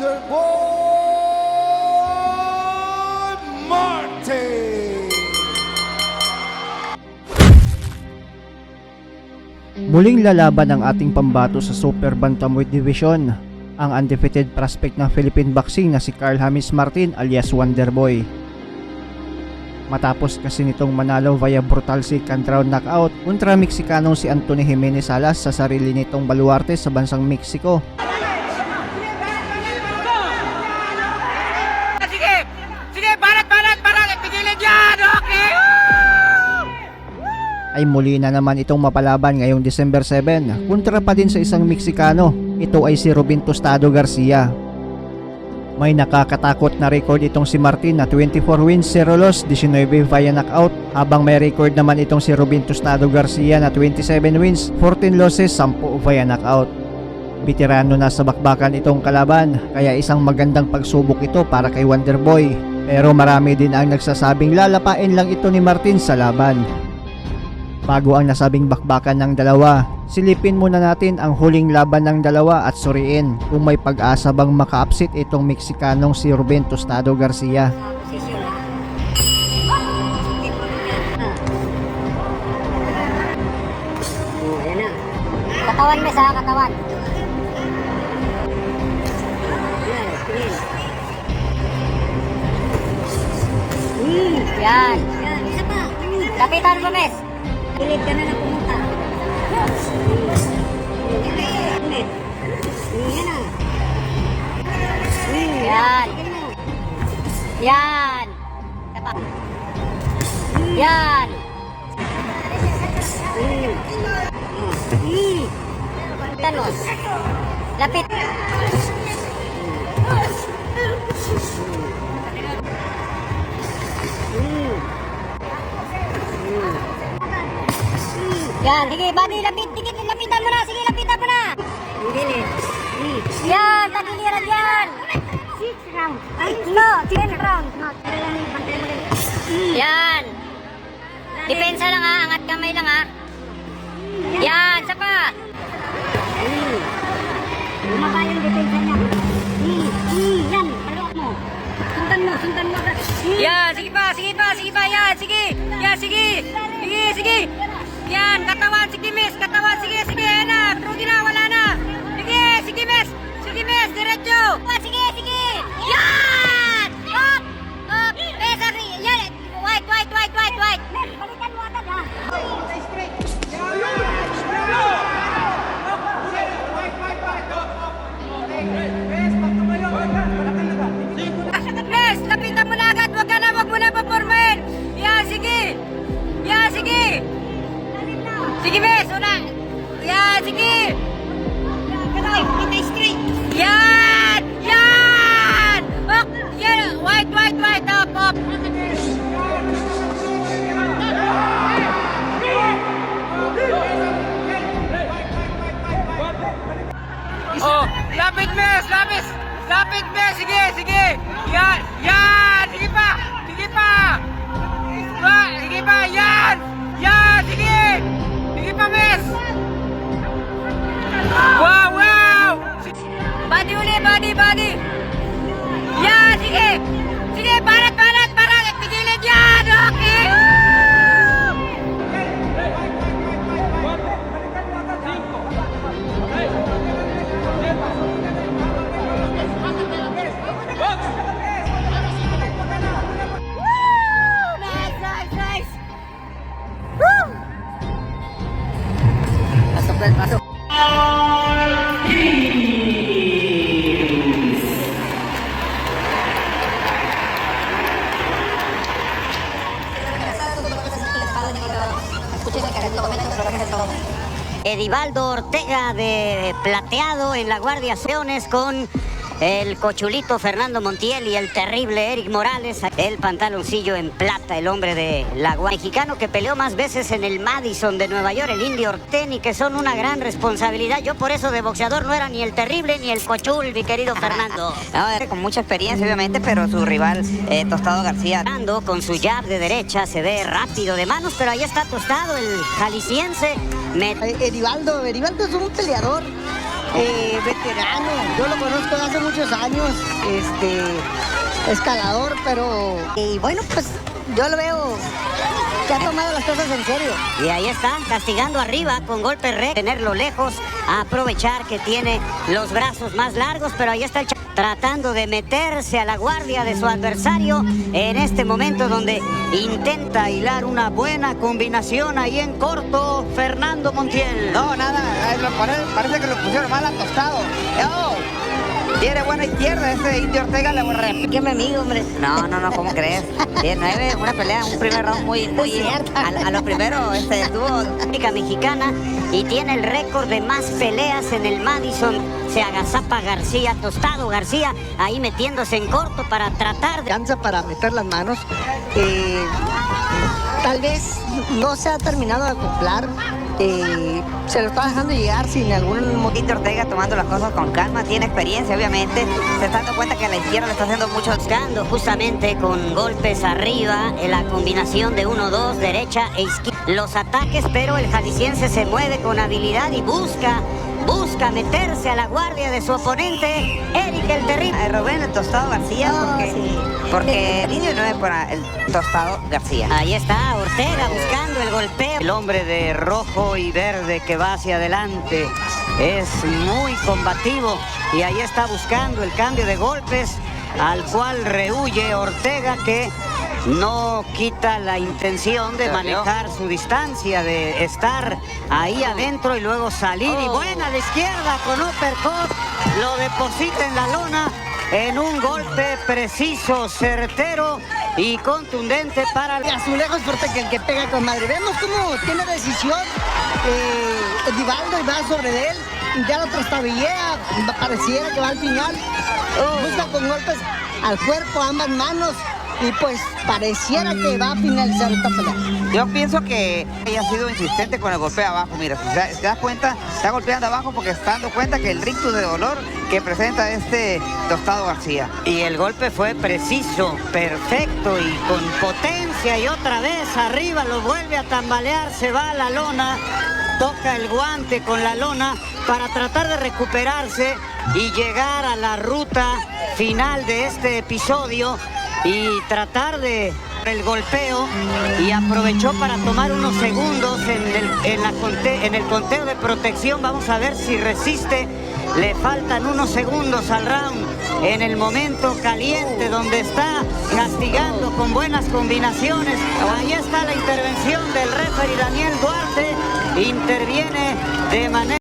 Wonderboy Martin. Muling lalaban ang ating pambato sa Super Bantamweight Division, ang undefeated prospect ng Philippine Boxing na si Carl James Martin alias Wonderboy. Matapos kasi nitong manalo via brutal second round knockout kontra Mexicanong si Anthony Jimenez Salas sa sarili nitong baluarte sa bansang Mexico. Sige, banat, parang ipigilin dyan, okay? Ay muli na naman itong mapalaban ngayong December 7 kontra pa din sa isang Meksikano. Ito ay si Ruben Tostado Garcia. May nakakatakot na record itong si Martin na 24 wins, 0 loss, 19 via knockout, habang may record naman itong si Ruben Tostado Garcia na 27 wins, 14 losses, 10 via knockout. Veterano na sa bakbakan itong kalaban, kaya isang magandang pagsubok ito para kay Wonderboy. Pero marami din ang nagsasabing lalapain lang ito ni Martin sa laban. Bago ang nasabing bakbakan ng dalawa, silipin muna natin ang huling laban ng dalawa at suriin kung may pag-asa bang maka-upset itong Meksikanong si Ruben Tostado Garcia. Katawan mes ha, katawan. Yan. Isa pa. Kapitan mo mes. Pilit ka na pumunta. Yan. Yan. Yan. Tanos. Lapit. Yan, sige, body, lapitan mo na, sige, lapitan mo na. Yan, tagiliran yan. 6 round. Ay, no, 10 round. Yan. Depensa lang ha, angat kamay lang ha. Yan, sapa. Bumaba yung depensa niya. Yan, palok mo. Sundan mo. Yan, sige pa, yan, sige. Yan, sige. Yan, katawan, sige miss, sige, yan na, trugi na, wala na. Sige miss, diretso. Sige. Yan! Up! Yan, white. Balikan mo agad ha. Miss, lapitan mo na agad, wag mo na papormahin. Yan, sige. Sige, miss, una. Yan, sige. Yan! Up! Yan! White! Up! Oh! Lapit, miss! Sige! Yan! Sige pa! Sige pa! Yan! Sige pa, miss! Wow! Body uli, body! Yan, sige! Barat! Pigilin yan! Okay! Woo! Nice! Woo! Pasok. Edivaldo Ortega de plateado en la Guardia Leones con el cochulito Fernando Montiel y el terrible Eric Morales, el pantaloncillo en plata, el hombre de la Guardia mexicano que peleó más veces en el Madison de Nueva York, el Indio Orteni, que son una gran responsabilidad. Yo por eso de boxeador no era ni el terrible ni el cochul, mi querido Fernando. No, con mucha experiencia obviamente, pero su rival Tostado García. Con su jab de derecha, se ve rápido de manos, pero ahí está Tostado, el jalisciense. Edivaldo es un peleador Veterano, yo lo conozco de hace muchos años, escalador, pero... Y bueno, pues yo lo veo que ha tomado las cosas en serio. Y ahí está, castigando arriba con golpe recto, tenerlo lejos, a aprovechar que tiene los brazos más largos, pero ahí está el tratando de meterse a la guardia de su adversario en este momento donde intenta hilar una buena combinación ahí en corto Fernando Montiel. No, nada, parece que lo pusieron mal atostado. ¡Oh! Tiene buena izquierda ese Indio Ortega, le borré. ¿Qué me amigo, hombre? No, ¿cómo crees? 10-9, una pelea, un primer round muy a lo primero, tuvo Liga Mexicana y tiene el récord de más peleas en el Madison. Se agazapa García, Tostado García, ahí metiéndose en corto para tratar de... Cansa para meter las manos. Tal vez no se ha terminado de acoplar. Se lo está dejando llegar sin algún Indio Ortega tomando las cosas con calma, tiene experiencia obviamente, se está dando cuenta que a la izquierda le está haciendo mucho. Buscando justamente con golpes arriba en la combinación de 1-2, derecha e izquierda. Los ataques, pero el jalisciense se mueve con habilidad y busca meterse a la guardia de su oponente, Eric el Terrible. Rubén el Tostado García, porque el Indio no es para el Tostado García. Ahí está Ortega buscando el golpeo. El hombre de rojo y verde que va hacia adelante es muy combativo y ahí está buscando el cambio de golpes, al cual rehuye Ortega, que no quita la intención de manejar su distancia, de estar ahí adentro y luego salir. Y buena a la izquierda con uppercut, lo deposita en la lona en un golpe preciso, certero y contundente para el... Azulejos fuerte que el que pega con madre. Vemos cómo tiene decisión Edivaldo y va sobre él. Ya lo trastabillea, pareciera que va al final. Busca con golpes al cuerpo, ambas manos. Y pues pareciera que va a finalizar esta pelea. Yo pienso que ella ha sido insistente con el golpe abajo. Mira, si te das cuenta, está golpeando abajo porque está dando cuenta que el rictus de dolor que presenta este Tostado García. Y el golpe fue preciso, perfecto y con potencia. Y otra vez arriba lo vuelve a tambalear, se va a la lona. Toca el guante con la lona para tratar de recuperarse y llegar a la ruta final de este episodio y tratar de el golpeo, y aprovechó para tomar unos segundos en el conteo de protección. Vamos a ver si resiste. Le faltan unos segundos al round en el momento caliente donde está castigando con buenas combinaciones. Ahí está la intervención del referee Daniel Duarte. Interviene de manera